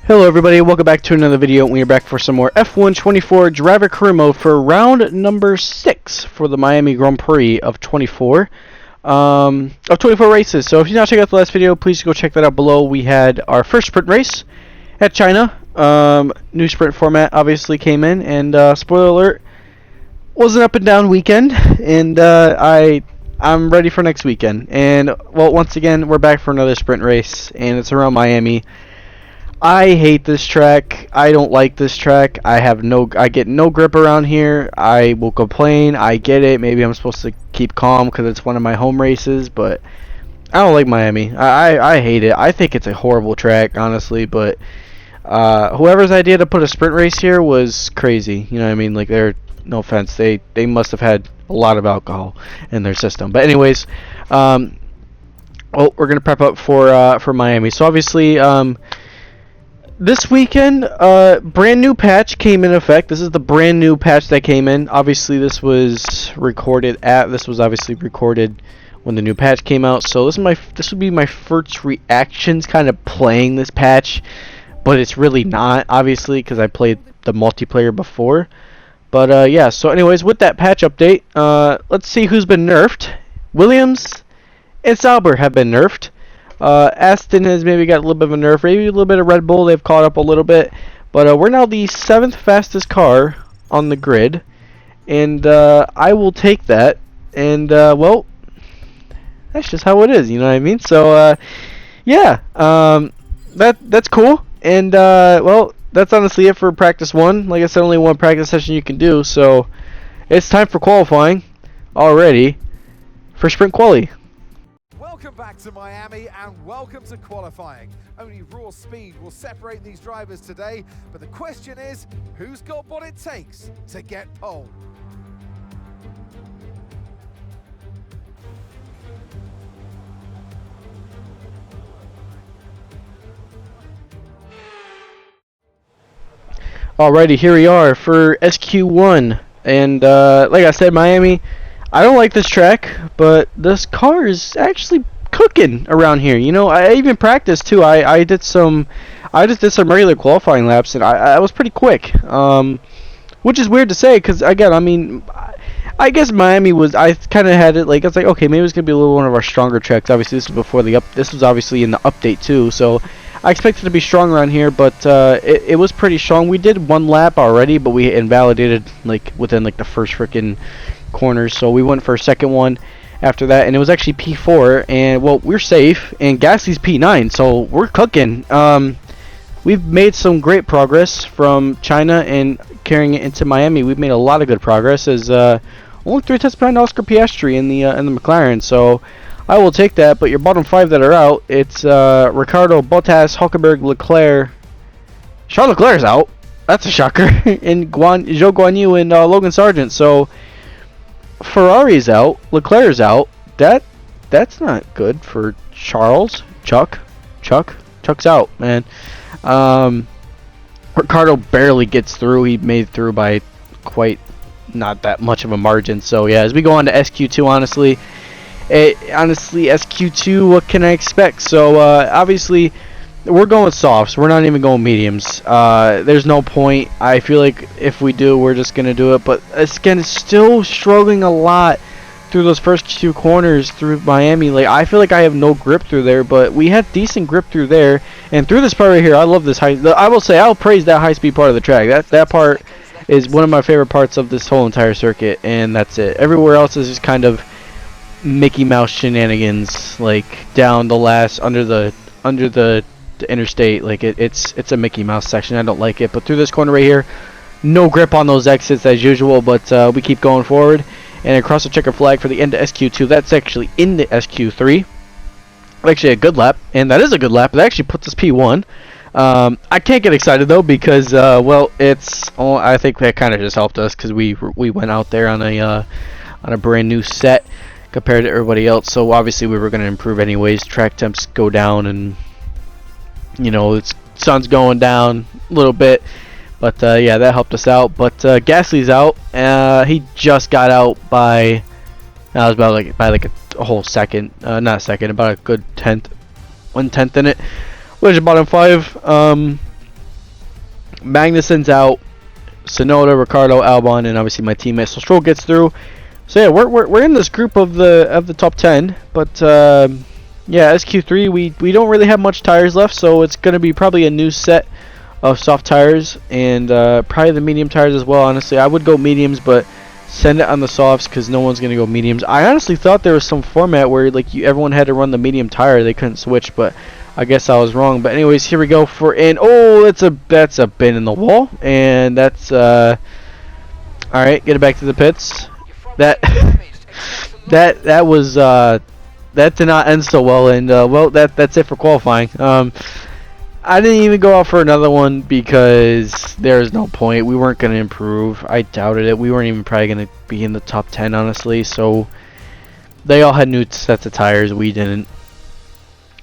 Hello everybody, welcome back to another video. We are back for some more F1 24 driver career mode for round number 6 for the Miami Grand Prix of 24 races. So if you not checked out the last video, please go check that out below. We had our first sprint race at China. New sprint format obviously came in, and spoiler alert, was an up and down weekend, and I'm ready for next weekend. And well, once again, we're back for another sprint race, and it's around Miami. I hate this track. I don't like this track. I get no grip around here. I will complain. I get it. Maybe I'm supposed to keep calm because it's one of my home races, but I don't like Miami. I hate it. I think it's a horrible track, honestly, but whoever's idea to put a sprint race here was crazy. You know what I mean? Like, no offense, they must have had a lot of alcohol in their system. But anyways, we're gonna prep up for Miami. So obviously, this weekend, brand new patch came in effect. This is the brand new patch that came in. Obviously, this was recorded when the new patch came out. So this would be my first reactions, kind of playing this patch, but it's really not, obviously, because I played the multiplayer before. But yeah. So anyways, with that patch update, let's see who's been nerfed. Williams and Sauber have been nerfed. Aston has maybe got a little bit of a nerf, maybe a little bit of Red Bull. They've caught up a little bit, but we're now the 7th fastest car on the grid, and I will take that. And well, that's just how it is, you know what I mean? So yeah, that's cool. And well, that's honestly it for practice 1. Like I said, only one practice session you can do, so it's time for qualifying already for sprint quali. Welcome back to Miami and welcome to qualifying. Only raw speed will separate these drivers today, but the question is, who's got what it takes to get pole? Alrighty, here we are for SQ1, and like I said, Miami, I don't like this track, but this car is actually cooking around here. You know, I even practiced too. I just did some regular qualifying laps, and I was pretty quick, which is weird to say, because again, I mean, I guess Miami was, I kind of had it like, I was like, okay, maybe it's gonna be a little one of our stronger tracks. Obviously, this was before this was obviously in the update too, so I expected it to be strong around here, but it was pretty strong. We did one lap already, but we invalidated like within like the first freaking corners, so we went for a second one after that, and it was actually P4, and well, we're safe, and Gasly's P9, so we're cooking. We've made some great progress from China and carrying it into Miami. We've made a lot of good progress, as only 3 tenths behind Oscar Piastri in the McLaren, so I will take that. But your bottom 5 that are out, it's Ricardo, Bottas, Hulkenberg, Leclerc. Charles Leclerc's out. That's a shocker. And Zhou Guanyu and Logan Sargent. So Ferrari's out, Leclerc's out. That's not good for Charles. Chuck's out, man. Ricardo barely gets through. He made through by quite not that much of a margin. So yeah, as we go on to SQ2, honestly, SQ2, what can I expect? So obviously, we're going softs. We're not even going mediums. There's no point. I feel like if we do, we're just gonna do it. But again, it's still struggling a lot through those first 2 corners through Miami. Like, I feel like I have no grip through there, but we had decent grip through there. And through this part right here, I love this I will say, I'll praise that high-speed part of the track. That part is one of my favorite parts of this whole entire circuit, and that's it. Everywhere else is just kind of Mickey Mouse shenanigans, like down the last under the interstate. Like it's a Mickey Mouse section. I don't like it. But through this corner right here, no grip on those exits as usual, but we keep going forward. And across the checker flag for the end of SQ2. That's actually in the SQ3. Actually a good lap, and that is a good lap. It actually puts us P1. I can't get excited though, because well, I think that kind of just helped us, because we went out there on a brand new set compared to everybody else. So obviously we were going to improve anyways. Track temps go down, and you know, it's sun's going down a little bit. But yeah, that helped us out. But Gasly's out. He just got out by, that was about by a whole second, not a second, about a good 1/10 in it. Which is bottom 5. Magnussen's out. Tsunoda, Ricardo, Albon, and obviously my teammate. So Stroll gets through. So yeah, we're in this group of the top 10. But yeah, SQ3 we don't really have much tires left, so it's gonna be probably a new set of soft tires and probably the medium tires as well. Honestly, I would go mediums, but send it on the softs because no one's gonna go mediums. I honestly thought there was some format where like everyone had to run the medium tire, they couldn't switch, but I guess I was wrong. But anyways, here we go for oh, that's a bin in the wall, and that's all right. Get it back to the pits. That that was that did not end so well, and well, that's it for qualifying. I didn't even go out for another one because there's no point. We weren't going to improve. I doubted it. We weren't even probably going to be in the top 10, honestly. So they all had new sets of tires. We didn't.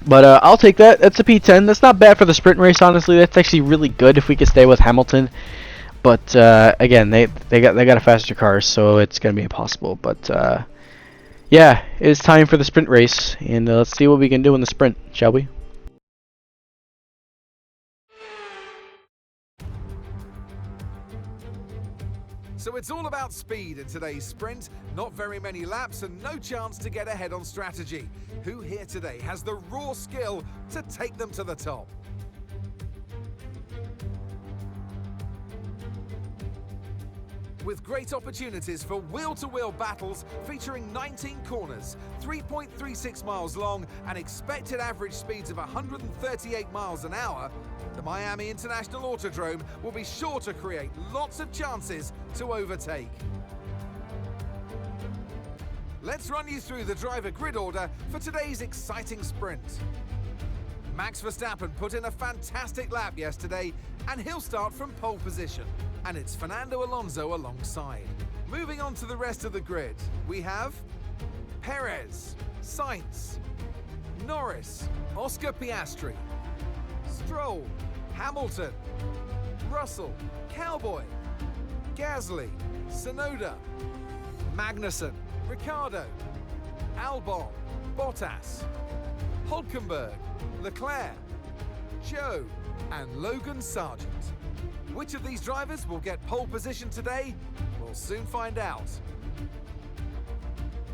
But I'll take that. That's a P10. That's not bad for the sprint race, honestly. That's actually really good if we could stay with Hamilton. But again, they got a faster car, so it's going to be impossible. But yeah, it's time for the sprint race, and let's see what we can do in the sprint, shall we? So it's all about speed in today's sprint. Not very many laps and no chance to get ahead on strategy. Who here today has the raw skill to take them to the top? With great opportunities for wheel-to-wheel battles featuring 19 corners, 3.36 miles long and expected average speeds of 138 miles an hour, the Miami International Autodrome will be sure to create lots of chances to overtake. Let's run you through the driver grid order for today's exciting sprint. Max Verstappen put in a fantastic lap yesterday and he'll start from pole position. And it's Fernando Alonso alongside. Moving on to the rest of the grid, we have Perez, Sainz, Norris, Oscar Piastri, Stroll, Hamilton, Russell, Cowboy, Gasly, Tsunoda, Magnussen, Ricardo, Albon, Bottas, Hülkenberg, Leclerc, Joe, and Logan Sargent. Which of these drivers will get pole position today? We'll soon find out.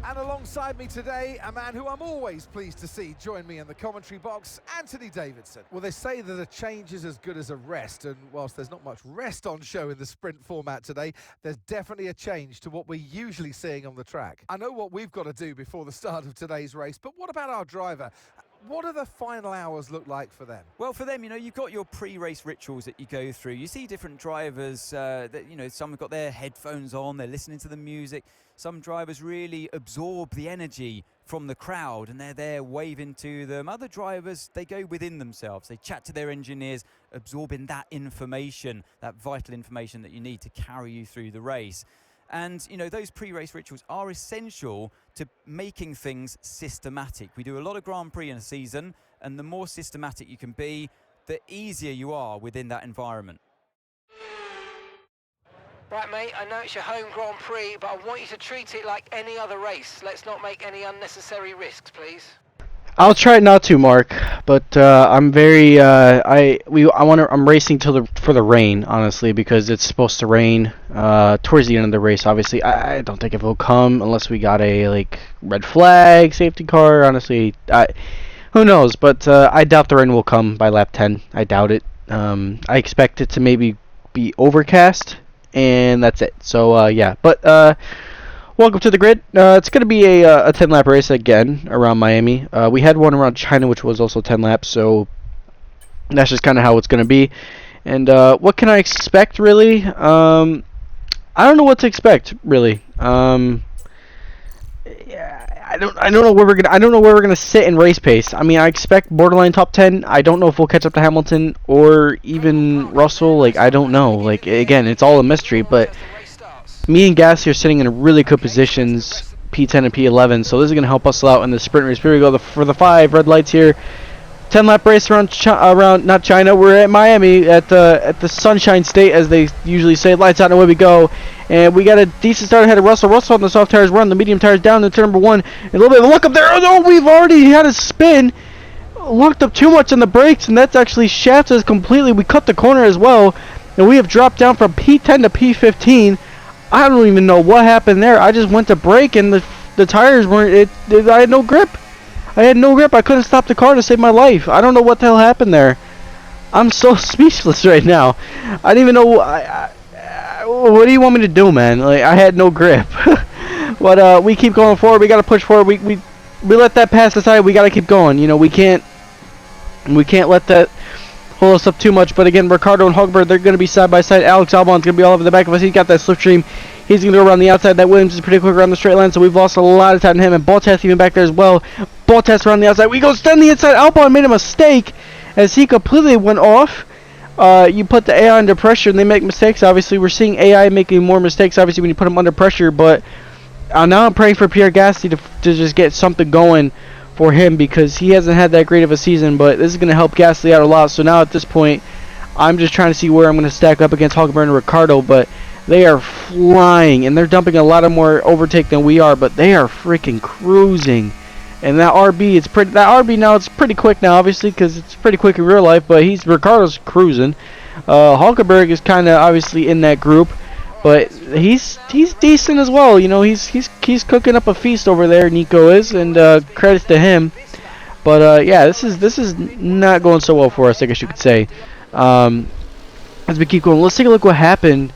And alongside me today, a man who I'm always pleased to see join me in the commentary box, Anthony Davidson. Well, they say that a change is as good as a rest, and whilst there's not much rest on show in the sprint format today, there's definitely a change to what we're usually seeing on the track. I know what we've got to do before the start of today's race, but what about our driver? What do the final hours look like for them? Well, for them, you know, you've got your pre-race rituals that you go through. You see different drivers that, you know, some have got their headphones on, they're listening to the music. Some drivers really absorb the energy from the crowd and they're there waving to them. Other drivers, they go within themselves. They chat to their engineers, absorbing that information, that vital information that you need to carry you through the race. And, you know, those pre-race rituals are essential to making things systematic. We do a lot of Grand Prix in a season, and the more systematic you can be, the easier you are within that environment. Right, mate, I know it's your home Grand Prix, but I want you to treat it like any other race. Let's not make any unnecessary risks, please. I'll try not to, Mark, but I'm very I'm racing for the rain, honestly, because it's supposed to rain towards the end of the race. Obviously, I don't think it will come unless we got a red flag safety car. Honestly, who knows? But I doubt the rain will come by lap 10. I doubt it. I expect it to maybe be overcast, and that's it. So yeah, but. Welcome to the grid. It's going to be a 10-lap race again around Miami. We had one around China, which was also 10 laps, so that's just kind of how it's going to be. And what can I expect, really? I don't know what to expect, really. Yeah, I don't know where we're gonna sit in race pace. I mean, I expect borderline top 10. I don't know if we'll catch up to Hamilton or even Russell. I don't know. Again, it's all a mystery, but. Me and Gasly are sitting in really good positions, P10 and P11, so this is going to help us out in the sprint race. Here we go for the 5 red lights here. 10-lap race around not China. We're at Miami at the Sunshine State, as they usually say. Lights out and away we go. And we got a decent start ahead of Russell. Russell on the soft tires, we're on the medium tires down to turn number 1. And a little bit of a look up there. Oh no, we've already had a spin. Locked up too much on the brakes, and that's actually shafted us completely. We cut the corner as well. and we have dropped down from P10 to P15. I don't even know what happened there. I just went to brake and the tires weren't. I had no grip. I had no grip. I couldn't stop the car to save my life. I don't know what the hell happened there. I'm so speechless right now. I don't even know. What do you want me to do, man? Like, I had no grip. But we keep going forward. We gotta push forward. We let that pass aside. We gotta keep going. You know, we can't let that hold us up too much. But again, Ricciardo and Hulkenberg, they're gonna be side by side. Alex Albon's gonna be all over the back of us. He's got that slipstream. He's gonna go around the outside. That Williams is pretty quick around the straight line, so we've lost a lot of time to him. And Bottas even back there as well. Bottas around the outside. We go stand the inside. Albon made a mistake as he completely went off. You put the AI under pressure and they make mistakes. Obviously, we're seeing AI making more mistakes, obviously, when you put them under pressure. But now I'm praying for Pierre Gasly to just get something going for him, because he hasn't had that great of a season. But this is going to help Gasly out a lot. So now at this point, I'm just trying to see where I'm going to stack up against Hulkenberg and Ricciardo. But they are flying, and they're dumping a lot of more overtake than we are. But they are freaking cruising. And that RB, that RB now, it's pretty quick now, obviously, because it's pretty quick in real life. But Ricciardo's cruising. Hulkenberg is kind of obviously in that group, but he's decent as well. You know, he's cooking up a feast over there. Nico is, and credits to him. But yeah, this is not going so well for us, I guess you could say. As we keep going, let's take a look what happened.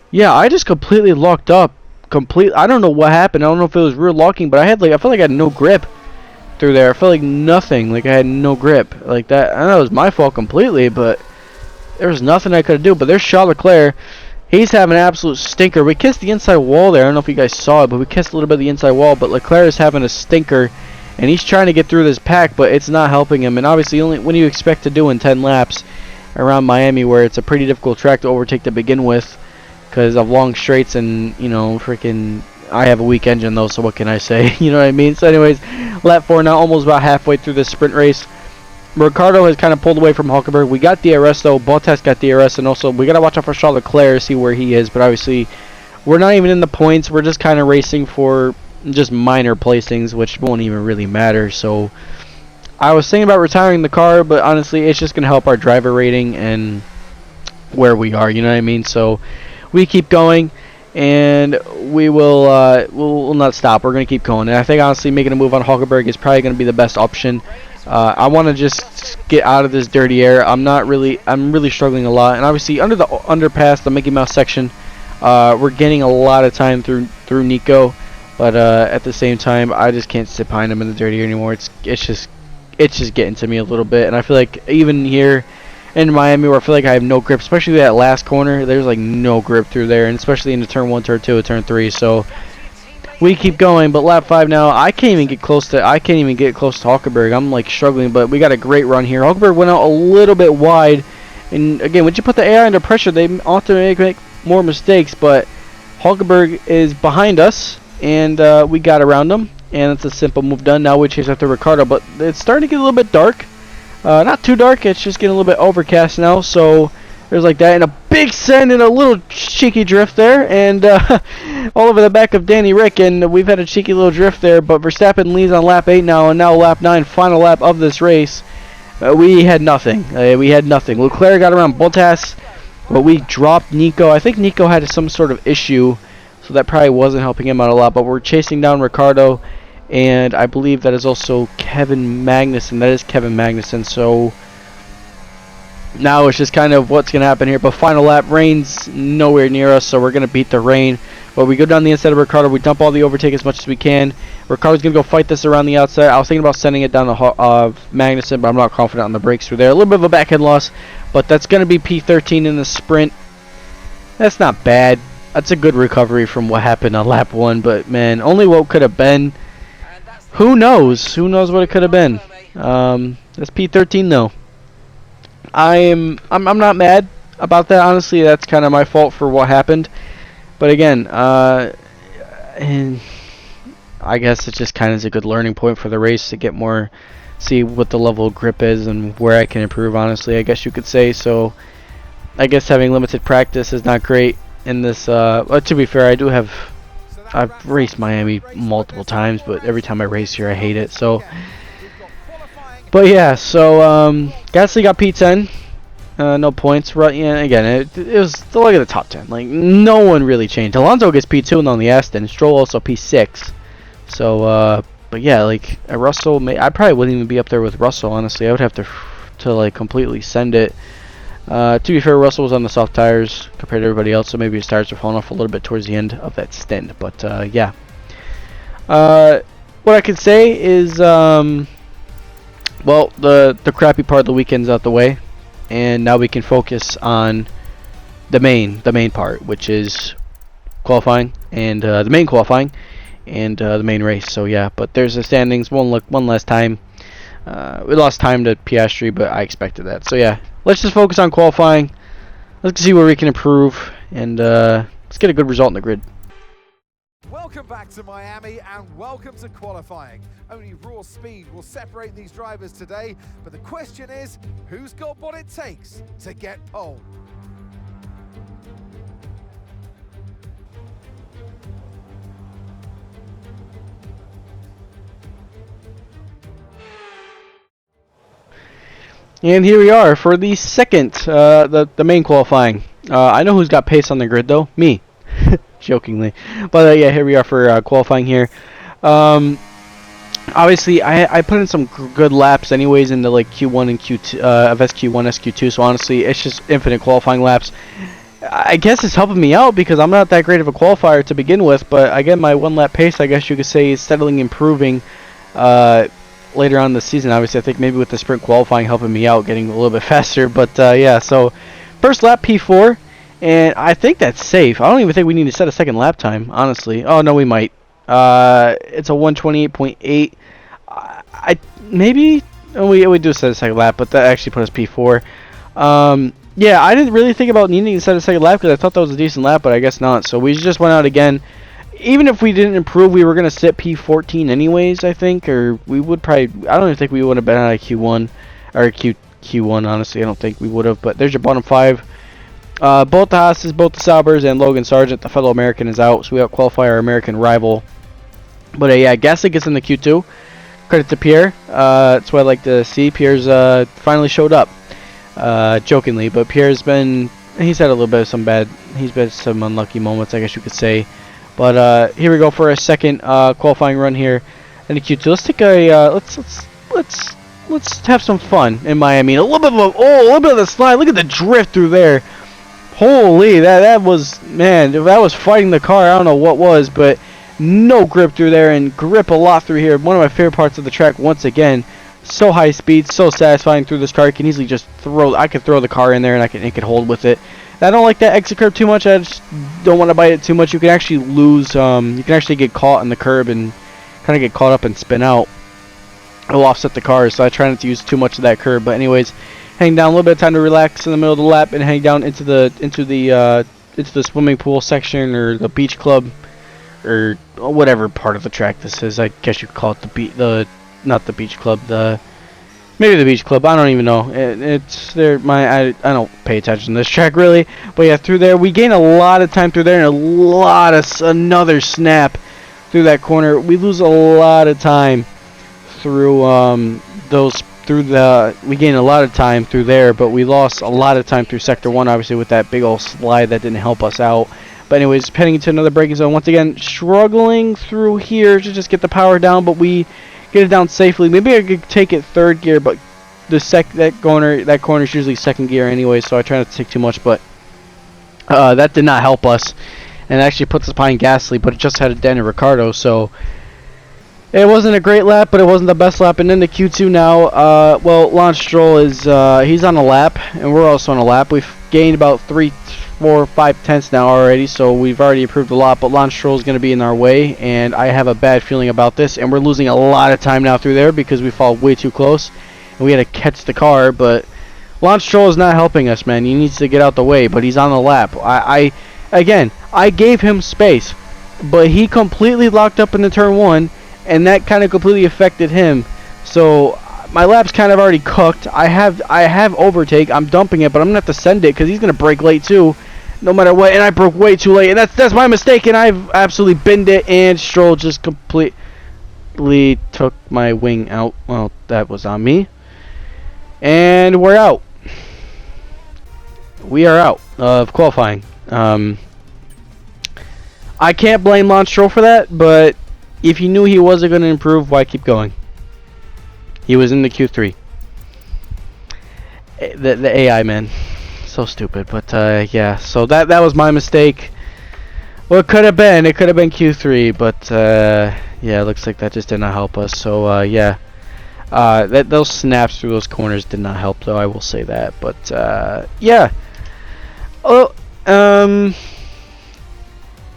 Yeah, I just completely locked up. I don't know what happened. I don't know if it was rear locking, but I felt like I had no grip through there. I felt like nothing. Like I had no grip like that. I know it was my fault completely, but there was nothing I could do. But there's Charles Leclerc. He's having an absolute stinker. We kissed the inside wall there. I don't know if you guys saw it, but we kissed a little bit of the inside wall. But Leclerc is having a stinker, and he's trying to get through this pack, but it's not helping him. And obviously, only when you expect to do in 10 laps around Miami, where it's a pretty difficult track to overtake to begin with, because of long straights and, you know, freaking, I have a weak engine though, so what can I say? You know what I mean? So anyways, lap 4 now, almost about halfway through this sprint race. Ricciardo has kind of pulled away from Hulkenberg. We got DRS though. Bottas got DRS, and also we got to watch out for Charles Leclerc, see where he is. But obviously, we're not even in the points. We're just kind of racing for just minor placings, which won't even really matter. So I was thinking about retiring the car, but honestly, it's just going to help our driver rating and where we are. You know what I mean? So we keep going, and we will we'll not stop. We're going to keep going. And I think honestly, making a move on Hulkenberg is probably going to be the best option. I want to just get out of this dirty air. I'm really struggling a lot. And obviously, under the underpass, the Mickey Mouse section, we're getting a lot of time through Nico. But at the same time, I just can't sit behind him in the dirty air anymore. It's just getting to me a little bit. And I feel like even here in Miami, where I feel like I have no grip, especially that last corner, there's like no grip through there, and especially into turn 1, turn 2, turn 3. So we keep going, but lap 5 now, I can't even get close to Hulkenberg. I'm like struggling, but we got a great run here. Hulkenberg went out a little bit wide, and again, when you put the AI under pressure, they often make more mistakes. But Hulkenberg is behind us, and we got around him, and it's a simple move done. Now we chase after Ricciardo, but it's starting to get a little bit dark. Not too dark, it's just getting a little bit overcast now, so there's like that, and a big send and a little cheeky drift there, and all over the back of Danny Rick, and we've had a cheeky little drift there. But Verstappen leads on lap 8 now, and now lap 9, final lap of this race. We had nothing. Leclerc got around Bottas, but we dropped Nico. I think Nico had some sort of issue, so that probably wasn't helping him out a lot. But we're chasing down Ricciardo, and I believe that is also Kevin Magnussen. That is Kevin Magnussen. So now it's just kind of what's going to happen here. But final lap, rain's nowhere near us, so we're going to beat the rain. But we go down the inside of Ricciardo. We dump all the overtake as much as we can. Ricciardo's going to go fight this around the outside. I was thinking about sending it down to Magnussen, but I'm not confident on the brakes through there. A little bit of a backhead loss, but that's going to be P13 in the sprint. That's not bad. That's a good recovery from what happened on lap 1. But, man, only what could have been. Who knows? Who knows what it could have been? That's P13 though. I'm not mad about that. Honestly, that's kind of my fault for what happened. But again, and I guess it just kind of is a good learning point for the race to get more, see what the level of grip is and where I can improve. Honestly, I guess you could say. So I guess having limited practice is not great in this. But to be fair, I've raced Miami multiple times, but every time I race here, I hate it. So, but yeah, so Gasly got P10. No points. Right? Yeah. Again, it was the look at the top 10. Like no one really changed. Alonso gets P2 on the Aston. Stroll also P6. So, but yeah, like Russell. I probably wouldn't even be up there with Russell. Honestly, I would have to like completely send it. To be fair, Russell was on the soft tires compared to everybody else, so maybe his tires were falling off a little bit towards the end of that stint. But yeah. What I could say is, well, the crappy part of the weekend's out the way, and now we can focus on the main part, which is qualifying and the main qualifying and the main race. So yeah, but there's the standings. One last time. We lost time to Piastri, but I expected that. So yeah, let's just focus on qualifying. Let's see where we can improve, and let's get a good result in the grid. Welcome back to Miami and welcome to qualifying. Only raw speed will separate these drivers today, but the question is, who's got what it takes to get pole? And here we are for the second, the main qualifying. I know who's got pace on the grid though, me. Jokingly, but yeah, here we are for qualifying here. Obviously, I put in some good laps anyways into like Q1 and Q2 of SQ1, SQ2. So honestly, it's just infinite qualifying laps. I guess it's helping me out because I'm not that great of a qualifier to begin with. But I get my 1 lap pace, I guess you could say, is steadily improving later on in the season. Obviously, I think maybe with the sprint qualifying helping me out, getting a little bit faster. But yeah, so first lap P4. And I think that's safe. I don't even think we need to set a second lap time, honestly. Oh, no, we might. It's a 128.8. Maybe we do set a second lap, but that actually put us P4. Yeah, I didn't really think about needing to set a second lap because I thought that was a decent lap, but I guess not. So we just went out again. Even if we didn't improve, we were going to sit P14 anyways, I think. Or we would probably... I don't even think we would have been out of Q1. Or Q1, honestly. I don't think we would have. But there's your bottom 5. Both the Haas's, both the Saubers, and Logan Sargent, the fellow American, is out, so we out-qualify our American rival. But yeah, Gasly gets in the Q2. Credit to Pierre. That's what I like to see. Pierre's finally showed up. Jokingly, but Pierre's been... He's had a little bit of he's been some unlucky moments, I guess you could say. But here we go for a second qualifying run here in the Q2. Let's take a... let's have some fun in Miami. A little bit of the slide. Look at the drift through there. Holy, that was, man, if that was fighting the car, I don't know what was, but no grip through there and grip a lot through here. One of my favorite parts of the track once again. So high speed, so satisfying through this car. You can easily just I could throw the car in there and it could hold with it. I don't like that exit curve too much. I just don't want to bite it too much. You can actually lose, you can actually get caught in the curb and kind of get caught up and spin out. It'll offset the car, so I try not to use too much of that curb. But anyways, hang down a little bit of time to relax in the middle of the lap and hang down into the swimming pool section or the beach club or whatever part of the track this is. I guess you could call it not the beach club, maybe the beach club. I don't even know. It's there. I don't pay attention to this track really, but yeah, through there we gain a lot of time through there and another snap through that corner. We lose a lot of time through we gained a lot of time through there, but we lost a lot of time through sector 1, obviously with that big old slide that didn't help us out. But anyways, heading into another braking zone once again, struggling through here to just get the power down, but we get it down safely. Maybe I could take it third gear, but that corner is usually second gear anyway, so I try not to take too much, but that did not help us, and it actually puts us behind Gasly, but it just had a dent in Ricciardo, so it wasn't a great lap, but it wasn't the best lap. And then the Q2 now, well, Lance Stroll is, he's on a lap, and we're also on a lap. We've gained about 3, 4, 5 tenths now already, so we've already improved a lot, but Lance Stroll is going to be in our way, and I have a bad feeling about this, and we're losing a lot of time now through there because we fall way too close, and we had to catch the car, but Lance Stroll is not helping us, man. He needs to get out the way, but he's on the lap. Again, I gave him space, but he completely locked up in the turn 1, and that kind of completely affected him. So my lap's kind of already cooked. I have overtake. I'm dumping it, but I'm gonna have to send it because he's gonna brake late too, no matter what. And I broke way too late, and that's my mistake. And I've absolutely binned it. And Stroll just completely took my wing out. Well, that was on me. And we're out. we are out of qualifying. I can't blame Lance Stroll for that, but if you knew he wasn't going to improve, why keep going? He was in the Q3. The AI, man. So stupid, but yeah, so that was my mistake. Well, it could have been Q3, but yeah, it looks like that just did not help us. So yeah, those snaps through those corners did not help, though, I will say that. But yeah,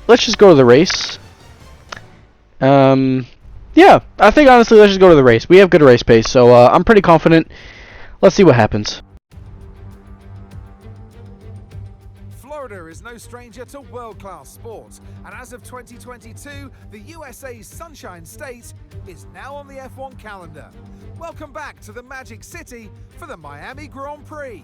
let's just go to the race. Yeah, I think honestly, let's just go to the race. We have good race pace, so I'm pretty confident. Let's see what happens. Florida is no stranger to world-class sport, and as of 2022, the USA's Sunshine State is now on the F1 calendar. Welcome back to the Magic City for the Miami Grand Prix.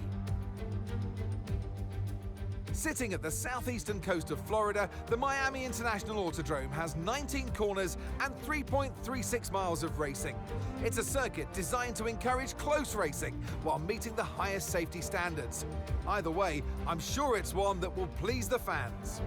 Sitting at the southeastern coast of Florida, the Miami International Autodrome has 19 corners and 3.36 miles of racing. It's a circuit designed to encourage close racing while meeting the highest safety standards. Either way, I'm sure it's one that will please the fans.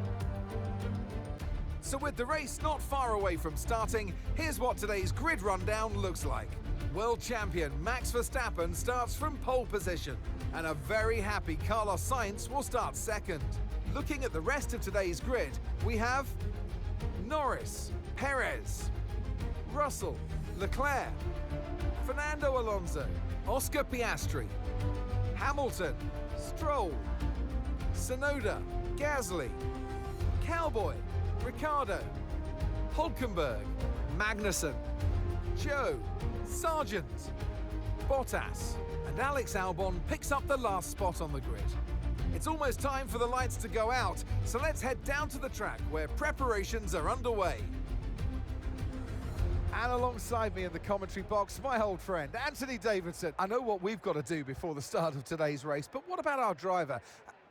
So with the race not far away from starting, here's what today's grid rundown looks like. World champion Max Verstappen starts from pole position, and a very happy Carlos Sainz will start second. Looking at the rest of today's grid, we have Norris, Perez, Russell, Leclerc, Fernando Alonso, Oscar Piastri, Hamilton, Stroll, Tsunoda, Gasly, Cowboy, Ricciardo, Hulkenberg, Magnussen, Joe, Sargent, Bottas, and Alex Albon picks up the last spot on the grid. It's almost time for the lights to go out, so let's head down to the track where preparations are underway. And alongside me in the commentary box, my old friend, Anthony Davidson. I know what we've got to do before the start of today's race, but what about our driver?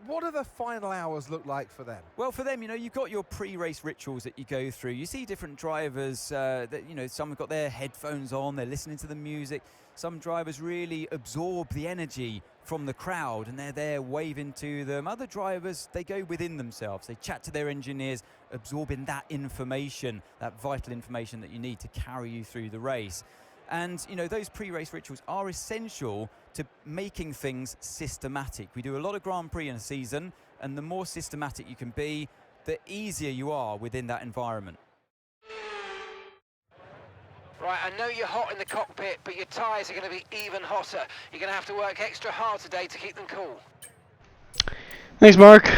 What do the final hours look like for them? Well, for them, you know, you've got your pre-race rituals that you go through. You see different drivers that, you know, some have got their headphones on, they're listening to the music. Some drivers really absorb the energy from the crowd and they're there waving to them. Other drivers, they go within themselves. They chat to their engineers, absorbing that information, that vital information that you need to carry you through the race. And, you know, those pre-race rituals are essential to making things systematic. We do a lot of Grand Prix in a season, and the more systematic you can be, the easier you are within that environment. Right, I know you're hot in the cockpit, but your tyres are going to be even hotter. You're going to have to work extra hard today to keep them cool. Thanks, Mark.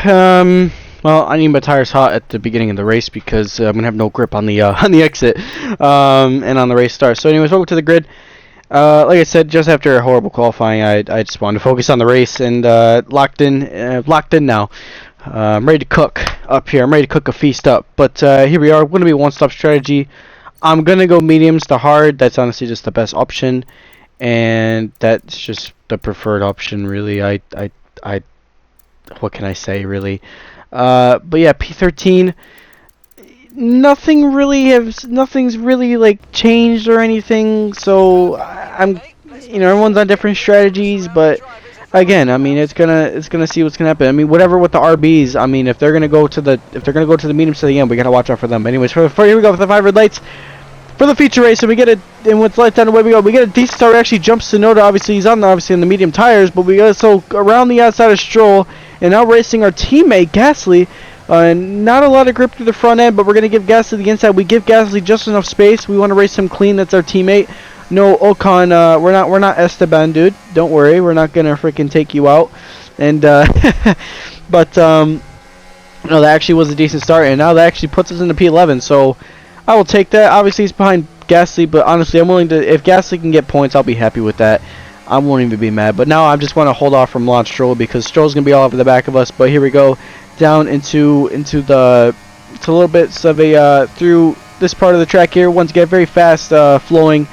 Well, I need my tires hot at the beginning of the race because I'm gonna have no grip on the exit and on the race start. So, anyways, welcome to the grid. Like I said, just after a horrible qualifying, I just wanted to focus on the race and locked in now. I'm ready to cook up here. I'm ready to cook a feast up. But here we are. Going to be a one-stop strategy. I'm gonna go mediums to hard. That's honestly just the best option, and that's just the preferred option, really. I what can I say, really? But yeah, P13. Nothing's really like changed or anything. So I'm, you know, everyone's on different strategies, but again, I mean, it's gonna see what's gonna happen. I mean, whatever with the RBs. I mean, if they're gonna go to the mediums to the end, we gotta watch out for them. But anyways, here we go with the 5 red lights for the feature race. And we get it, and with lights down, away we go. We get a decent start. We actually jumps Tsunoda. Obviously, he's on the medium tires, but we go so around the outside of Stroll, and now racing our teammate Gasly. Not a lot of grip through the front end, but we're gonna give Gasly the inside. We give Gasly just enough space. We want to race him clean. That's our teammate. No Ocon, we're not Esteban, dude. Don't worry, we're not gonna freaking take you out. And but no, that actually was a decent start, and now that actually puts us into P11. So I will take that. Obviously, he's behind Gasly, but honestly, I'm willing to. If Gasly can get points, I'll be happy with that. I won't even be mad. But now I just want to hold off from Lance Stroll because Stroll's gonna be all over the back of us. But here we go, down into a little bits of a through this part of the track here. Once again, very fast flowing.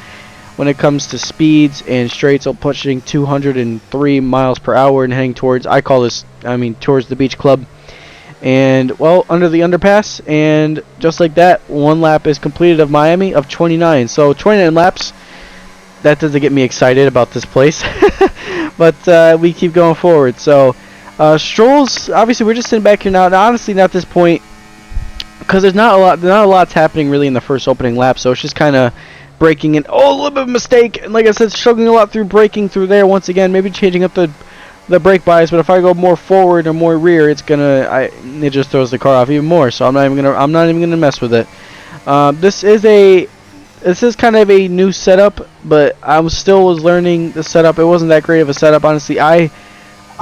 When it comes to speeds and straights, I'm pushing 203 miles per hour and heading towards, towards the beach club. And, well, under the underpass, and just like that, one lap is completed of Miami of 29. So, 29 laps, that doesn't get me excited about this place. But we keep going forward. So, Stroll's obviously we're just sitting back here now. And honestly, not at this point, because there's not a lot's happening really in the first opening lap. So it's just kind of braking in. Oh, a little bit of a mistake. And like I said, struggling a lot through braking through there once again. Maybe changing up the brake bias. But if I go more forward or more rear, it just throws the car off even more. So I'm not even gonna mess with it. This is kind of a new setup, but I was learning the setup. It wasn't that great of a setup, honestly. I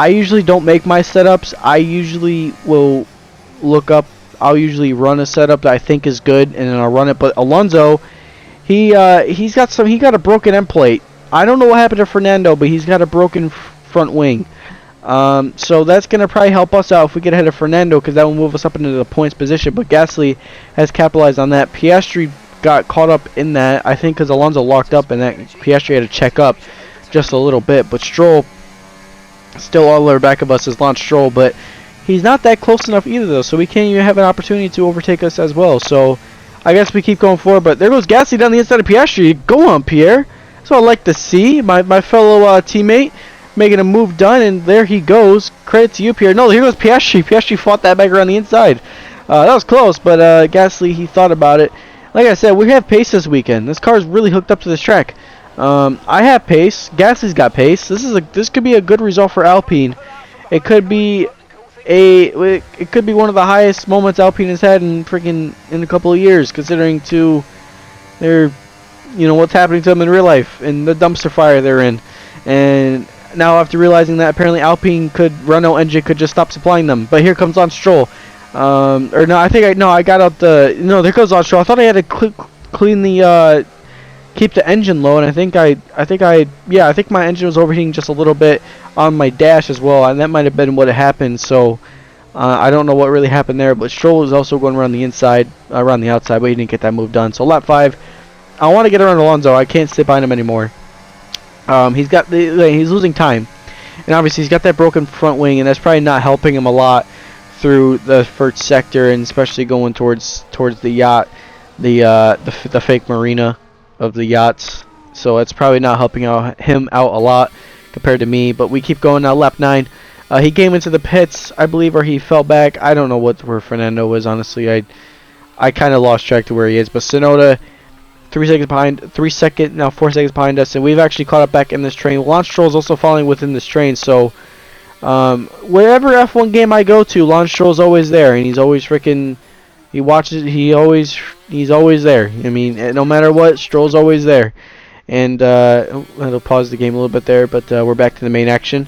usually don't make my setups. I usually will I'll usually run a setup that I think is good, and then I'll run it. But Alonso, he got a broken end plate. I don't know what happened to Fernando, but he's got a broken front wing. So that's gonna probably help us out if we get ahead of Fernando, because that will move us up into the points position. But Gasly has capitalized on that. Piastri got caught up in that, I think, because Alonso locked up, and that Piastri had to check up just a little bit. But Stroll, still all the way back of us, is Lance Stroll, but he's not that close enough either, though, so we can't even have an opportunity to overtake us as well. So I guess we keep going forward. But there goes Gasly down the inside of Piastri. Go on, Pierre. That's what I like to see. My fellow teammate making a move done, and there he goes. Credit to you, Pierre. No, here goes Piastri. Piastri fought that back around the inside. That was close, but Gasly, he thought about it. Like I said, we have pace this weekend. This car's really hooked up to this track. I have pace. Gasly's got pace. This could be a good result for Alpine. It could be one of the highest moments Alpine has had in a couple of years, considering what's happening to them in real life and the dumpster fire they're in. And now after realizing that apparently Alpine Renault engine could just stop supplying them. But here comes Lance Stroll. There goes Lance Stroll. I thought I had to keep the engine low, and I think my engine was overheating just a little bit on my dash as well, and that might have been what had happened. So I don't know what really happened there, but Stroll is also going around the outside, but he didn't get that move done. So lap 5, I want to get around Alonso. I can't sit behind him anymore. He's losing time, and obviously he's got that broken front wing, and that's probably not helping him a lot through the first sector, and especially going towards the yacht, the fake marina of the yachts. So it's probably not helping him out a lot compared to me. But we keep going now. Lap 9. He came into the pits, I believe, or he fell back. I don't know where Fernando was, honestly. I kind of lost track to where he is. But Tsunoda, 4 seconds behind us, and we've actually caught up back in this train. Lance Stroll is also following within this train. So wherever F1 game I go to, Lance Stroll's always there, and he's always he's always there. I mean, no matter what, Stroll's always there. And it'll pause the game a little bit there, but we're back to the main action.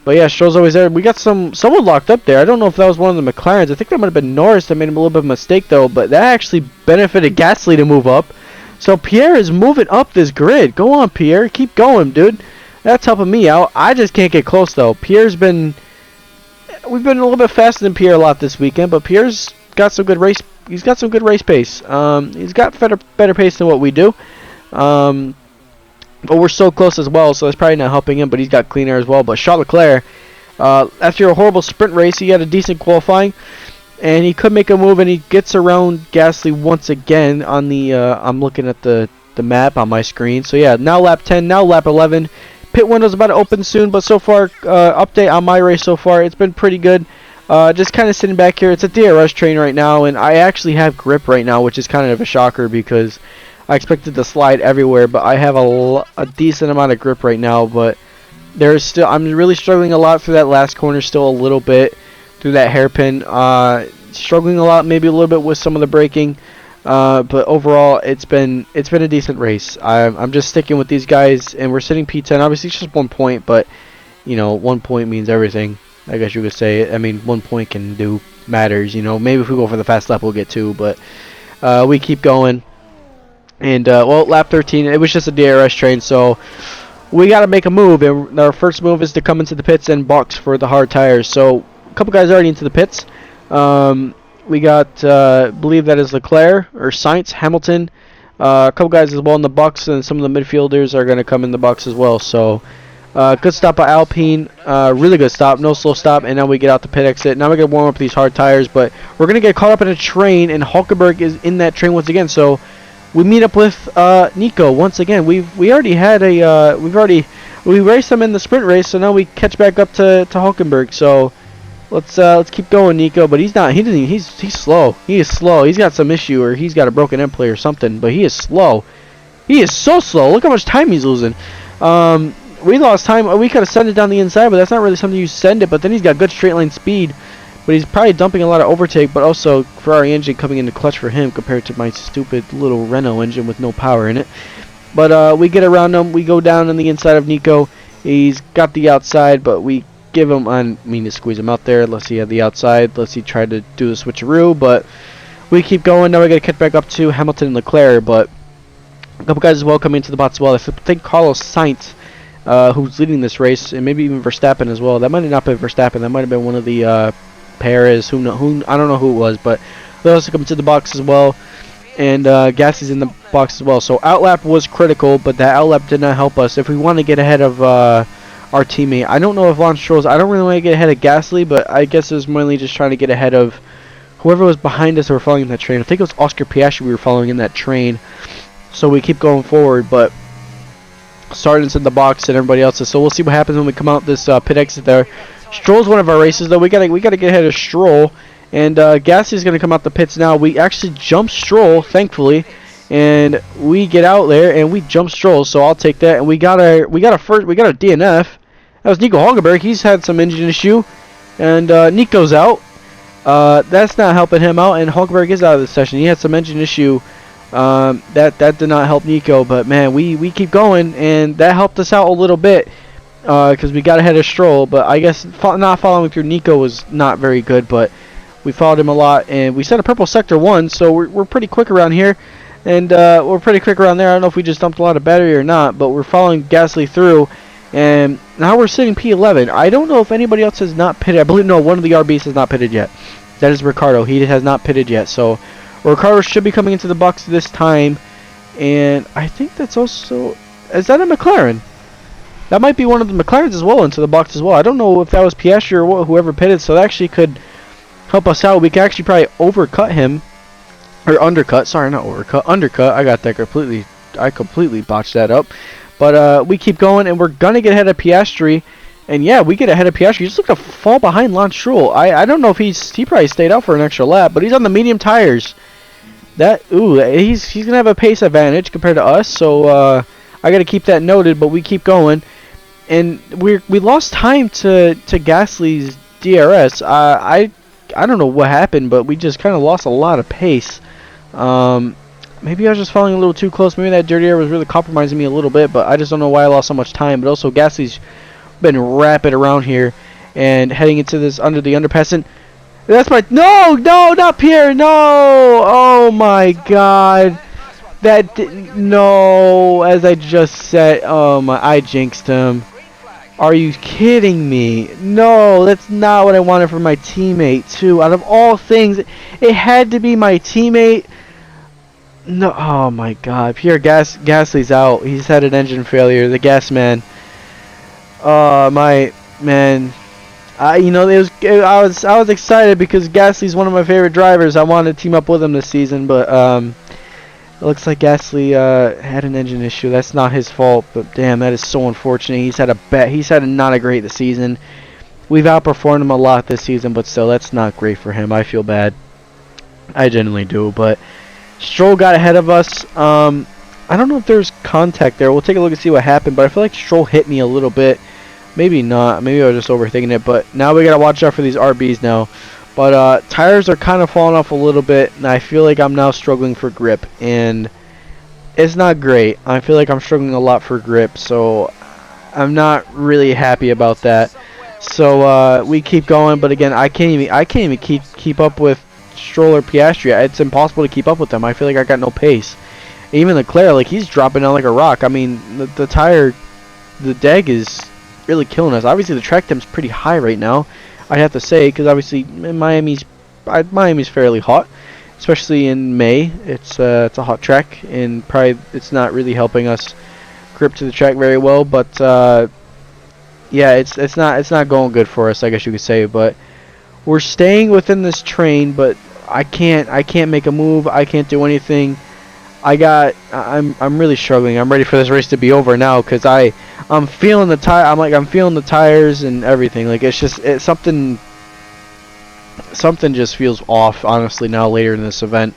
But yeah, Stroll's always there. We got someone locked up there. I don't know if that was one of the McLarens. I think that might have been Norris that made him a little bit of a mistake, though. But that actually benefited Gasly to move up. So Pierre is moving up this grid. Go on, Pierre. Keep going, dude. That's helping me out. I just can't get close, though. We've been a little bit faster than Pierre a lot this weekend, but Pierre's got some good race. He's got some good race pace. He's got better pace than what we do. But we're so close as well, so that's probably not helping him. But he's got clean air as well. But Charles Leclerc, after a horrible sprint race, he had a decent qualifying, and he could make a move, and he gets around Gasly once again on the. I'm looking at the map on my screen. So yeah, now lap 10, now lap 11. Pit window's about to open soon, but so far, update on my race so far, it's been pretty good. Just kind of sitting back here. It's a DRS train right now, and I actually have grip right now, which is kind of a shocker because I expected to slide everywhere, but I have a decent amount of grip right now. But I'm really struggling a lot through that last corner, still a little bit through that hairpin. Struggling a lot, maybe a little bit with some of the braking. But overall, it's been a decent race. I'm just sticking with these guys, and we're sitting P10. Obviously, it's just 1 point, but 1 point means everything. I guess you could say. I mean, 1 point can do matters. Maybe if we go for the fast lap, we'll get 2, but we keep going. And lap 13, it was just a DRS train, so we got to make a move. And our first move is to come into the pits and box for the hard tires. So a couple guys already into the pits. We got, believe that is Leclerc or Sainz, Hamilton. A couple guys as well in the box, and some of the midfielders are going to come in the box as well. So good stop by Alpine, really good stop, no slow stop, and now we get out the pit exit. Now we're going to warm up these hard tires, but we're going to get caught up in a train, and Hulkenberg is in that train once again. So we meet up with Nico once again. We already had we raced them in the sprint race, so now we catch back up to Hulkenberg. So Let's keep going, Nico. But he's not. He doesn't. He's slow. He is slow. He's got some issue, or he's got a broken end play or something. But he is slow. He is so slow. Look how much time he's losing. We lost time. We could have sent it down the inside, but that's not really something you send it. But then he's got good straight line speed. But he's probably dumping a lot of overtake. But also Ferrari engine coming into clutch for him compared to my stupid little Renault engine with no power in it. But we get around him. We go down on the inside of Nico. He's got the outside, but we give him, I mean to squeeze him out there. Let's see at the outside. Let's see try to do the switcheroo, but we keep going. Now we got to catch back up to Hamilton and Leclerc, but a couple guys as well coming into the box as well. I think Carlos Sainz, who's leading this race, and maybe even Verstappen as well. That might have not been Verstappen. That might have been one of the Perez. Who I don't know who it was, but they also come to the box as well. And Gasly's in the box as well. So outlap was critical, but that outlap did not help us. If we want to get ahead of our teammate, I don't know if Lance Stroll's, I don't really want to get ahead of Gasly, but I guess it was mainly just trying to get ahead of whoever was behind us or following in that train. I think it was Oscar Piastri we were following in that train. So we keep going forward, but Sargent's in the box and everybody else is. So we'll see what happens when we come out this pit exit there. Stroll's one of our races though. We gotta get ahead of Stroll. And Gasly's going to come out the pits now. We actually jump Stroll, thankfully, and we get out there and we jump Stroll. So I'll take that. And we got a DNF. That was Nico Hulkenberg. He's had some engine issue, and Nico's out. That's not helping him out, and Hulkenberg is out of the session. He had some engine issue. That did not help Nico, but man, we keep going, and that helped us out a little bit because we got ahead of Stroll. But I guess not following through Nico was not very good, but we followed him a lot, and we set a purple sector 1, so we're pretty quick around here, and we're pretty quick around there. I don't know if we just dumped a lot of battery or not, but we're following Gasly through, and now we're sitting P11. I don't know if anybody else has not pitted. I believe, no, one of the RBs has not pitted yet. That is Ricardo. He has not pitted yet, so Ricardo should be coming into the box this time, and I think that's also, is that a McLaren? That might be one of the McLarens as well into the box as well. I don't know if that was Piastri or whoever pitted, so that actually could help us out. We can actually probably overcut him, or undercut. Sorry, not overcut. Undercut. I got that completely. I completely botched that up. But we keep going, and we're gonna get ahead of Piastri. And yeah, we get ahead of Piastri. He just looked to fall behind Lance Stroll. I don't know if he probably stayed out for an extra lap, but he's on the medium tires. He's gonna have a pace advantage compared to us. So I gotta keep that noted. But we keep going, and we lost time to Gasly's DRS. I don't know what happened, but we just kind of lost a lot of pace. Maybe I was just following a little too close. Maybe that dirty air was really compromising me a little bit, but I just don't know why I lost so much time. But also, Gasly's been rapid around here and heading into this under the underpass. And that's my no, not Pierre, no! Oh my God, that didn't, no. As I just said, oh my, I jinxed him. Are you kidding me? No, that's not what I wanted for my teammate, too. Out of all things, it had to be my teammate. No, oh my God. Pierre Gasly's out. He's had an engine failure. The gas man. My man. I was excited because Gasly's one of my favorite drivers. I wanted to team up with him this season, but it looks like Gasly had an engine issue. That's not his fault, but damn, that is so unfortunate. He's had not a great season. We've outperformed him a lot this season, but still, that's not great for him. I feel bad. I genuinely do. But Stroll got ahead of us. I don't know if there's contact there. We'll take a look and see what happened, but I feel like Stroll hit me a little bit. Maybe not. Maybe I was just overthinking it. But now we gotta watch out for these RBs now. But tires are kind of falling off a little bit, and I feel like I'm now struggling for grip, and it's not great. I feel like I'm struggling a lot for grip, so I'm not really happy about that. So we keep going, but again, I can't even keep up with Stroll or Piastri. It's impossible to keep up with them. I feel like I got no pace. Even Leclerc, like, he's dropping down like a rock. I mean, the DEG is really killing us. Obviously, the track temp's pretty high right now, I have to say, because obviously Miami's fairly hot, especially in May. It's a hot track, and probably it's not really helping us grip to the track very well. But yeah, it's not going good for us, I guess you could say. But we're staying within this train, but I can't make a move. I can't do anything. I'm really struggling. I'm ready for this race to be over now, because I'm feeling the I'm feeling the tires and everything. Like, it's something something just feels off, honestly, now later in this event.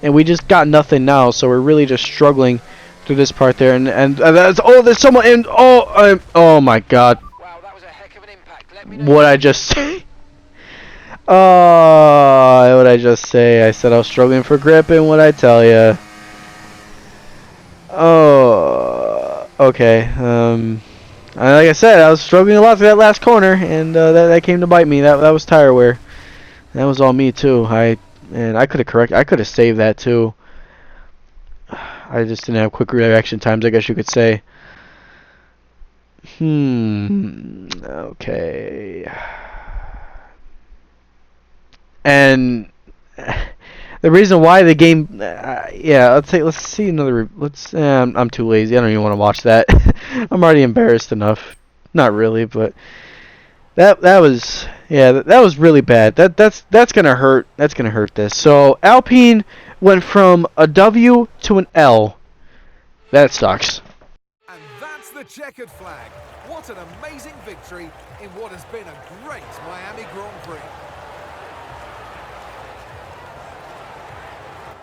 And we just got nothing now, so we're really just struggling through this part there. And that's, oh, there's someone in, oh my god. Wow, that was a heck of an impact. Let me know. What'd I just say? Oh, what'd I just say? I said I was struggling for grip, and what'd I tell ya? Oh, okay. Like I said, I was struggling a lot through that last corner, and that came to bite me. That was tire wear. That was all me too. I could have saved that too. I just didn't have quick reaction times, I guess you could say. Okay. And the reason why the game, yeah, let's see another. I'm too lazy. I don't even want to watch that. I'm already embarrassed enough. Not really, but that was, yeah, that was really bad. That's gonna hurt. That's gonna hurt this. So Alpine went from a W to an L. That sucks. And that's the checkered flag. What an amazing victory in what has been a great Miami Grand Prix.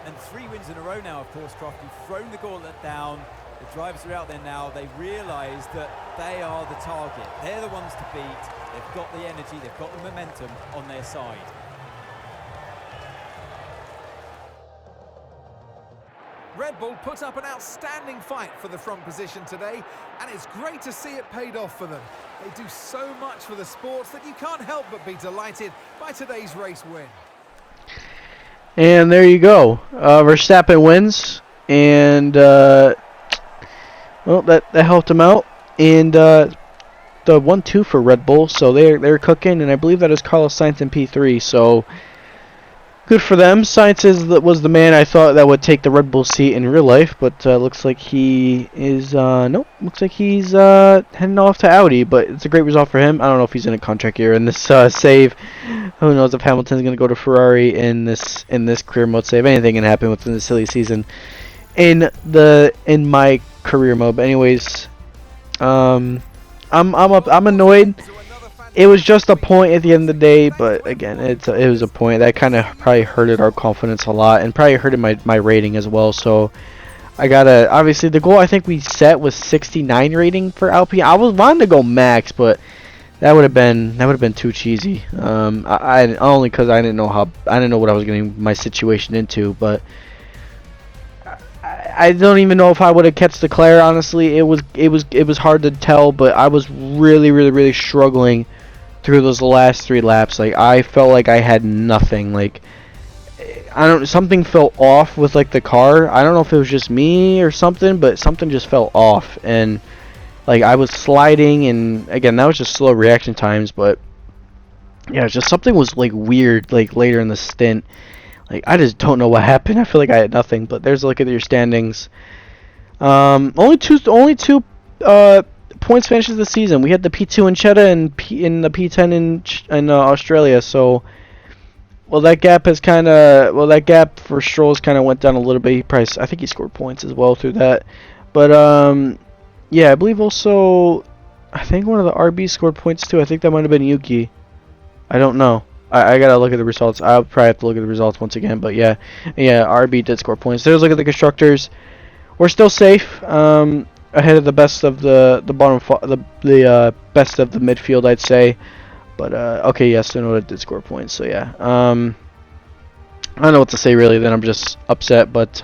And 3 wins in a row now, of course, Croft. You've thrown the gauntlet down. The drivers are out there now. They realise that they are the target. They're the ones to beat. They've got the energy, they've got the momentum on their side. Red Bull put up an outstanding fight for the front position today, and it's great to see it paid off for them. They do so much for the sports that you can't help but be delighted by today's race win. And there you go. Verstappen wins, and well, that helped him out. And the 1-2 for Red Bull, so they're cooking, and I believe that is Carlos Sainz in P3. So good for them. Sainz was the man I thought that would take the Red Bull seat in real life, but looks like he is nope. Looks like he's heading off to Audi, but it's a great result for him. I don't know if he's in a contract year in this save. Who knows if Hamilton's going to go to Ferrari in this career mode save? Anything can happen within the silly season in my career mode. But anyways, I'm annoyed. It was just a point at the end of the day, but again, it was a point that kind of probably hurted our confidence a lot, and probably hurted my rating as well. So I gotta, obviously the goal I think we set was 69 rating for Alpine. I was wanting to go max, but that would have been too cheesy. I only because I didn't know what I was getting my situation into, but I don't even know if I would have catched Leclerc. Honestly, it was hard to tell, but I was really struggling through those last 3 laps. Like, I felt like I had nothing. Like, something felt off with like the car. I don't know if it was just me or something, but something just felt off, and like I was sliding, and again, that was just slow reaction times, but yeah, just something was like weird like later in the stint. Like, I just don't know what happened. I feel like I had nothing, but there's a look at your standings. Only two points finishes of the season. We had the P2 in Jeddah and the P10 in Australia. So, well, that gap for Stroll's kind of went down a little bit. I think he scored points as well through that. But yeah, I believe also, I think one of the RBs scored points too. I think that might have been Yuki. I don't know. I gotta look at the results. I'll probably have to look at the results once again. But yeah, RB did score points. There's a look at the constructors. We're still safe, ahead of the best of the best of the midfield, I'd say. But okay, yes, Tsunoda did score points. So yeah, I don't know what to say really. Then I'm just upset, but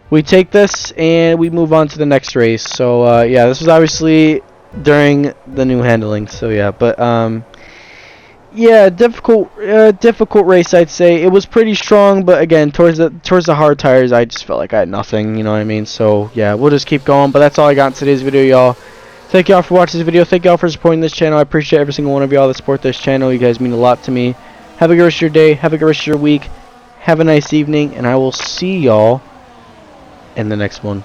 we take this and we move on to the next race. So yeah, this was obviously during the new handling. So yeah, but yeah, difficult race, I'd say. It was pretty strong, but again, towards the hard tires, I just felt like I had nothing, you know what I mean? So yeah, we'll just keep going. But that's all I got in today's video, y'all. Thank y'all for watching this video. Thank y'all for supporting this channel. I appreciate every single one of y'all that support this channel. You guys mean a lot to me. Have a good rest of your day. Have a good rest of your week. Have a nice evening, and I will see y'all in the next one.